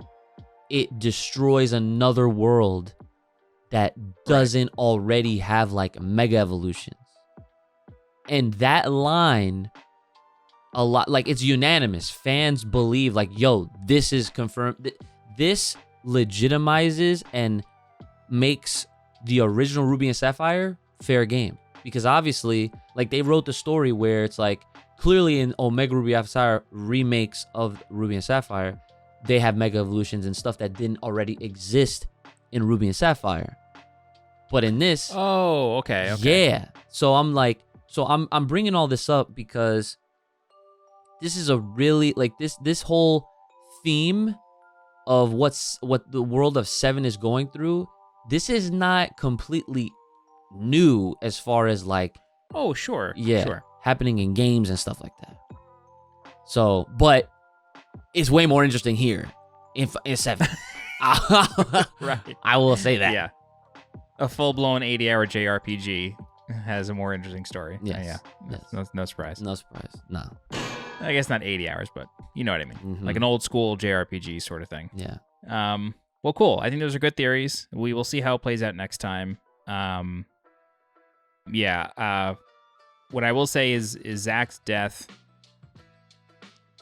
it destroys another world that doesn't already have like mega evolutions? And that line, a lot, like, it's unanimous. Fans believe like, yo, this is confirmed. This legitimizes and makes the original Ruby and Sapphire fair game. Because obviously, like, they wrote the story where it's like, clearly in Omega Ruby Alpha Sapphire remakes of Ruby and Sapphire, they have mega evolutions and stuff that didn't already exist in Ruby and Sapphire. But in this, yeah. So I'm like, I'm bringing all this up because this is a really, like, this whole theme of what the world of 7 is going through. This is not completely new as far as like, sure, happening in games and stuff like that. So, but it's way more interesting here in 7. Right. I will say that. Yeah. A full-blown 80-hour JRPG has a more interesting story. Yes. Yes. No surprise. No surprise. No. I guess not 80 hours, but you know what I mean. Mm-hmm. Like an old school JRPG sort of thing. Yeah. Well, cool. I think those are good theories. We will see how it plays out next time. What I will say is Zack's death,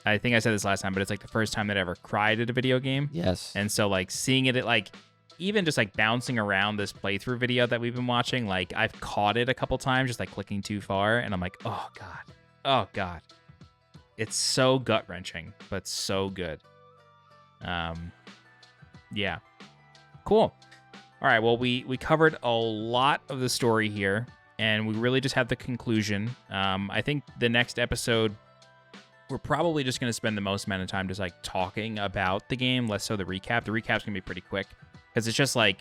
I think I said this last time, but it's like the first time that I ever cried at a video game. Yes. And so like seeing it, like even just like bouncing around this playthrough video that we've been watching, like I've caught it a couple times just like clicking too far, and I'm like, oh God. It's so gut-wrenching, but so good. Yeah. Cool. All right, well, we covered a lot of the story here, and we really just had the conclusion. I think the next episode, we're probably just going to spend the most amount of time just like talking about the game, less so the recap. The recap's going to be pretty quick, because it's just like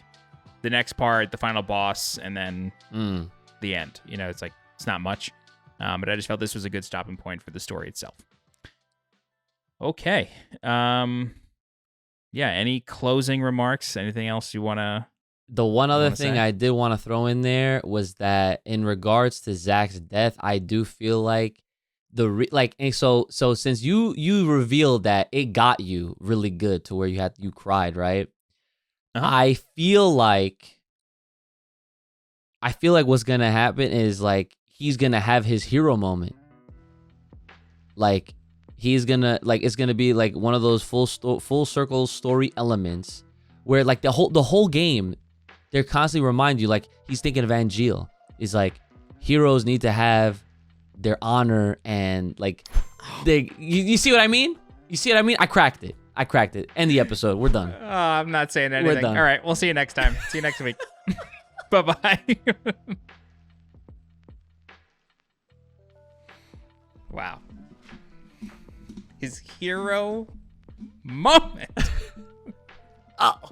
the next part, the final boss, and then the end. You know, it's like, it's not much. But I just felt this was a good stopping point for the story itself. Okay. Yeah, any closing remarks? Anything else you want to The one other thing I did want to throw in there was that in regards to Zach's death, I do feel like so since you revealed that it got you really good to where you cried, right? Uh-huh. I feel like what's gonna happen is like he's gonna have his hero moment. Like he's gonna it's gonna be like one of those full circle story elements where like the whole game, they're constantly remind you, like he's thinking of Angel. Is like heroes need to have their honor and like you see what I mean? You see what I mean? I cracked it. End the episode. We're done. I'm not saying anything. We're done. All right, we'll see you next time. See you next week. Bye-bye. Wow. His hero moment. Oh.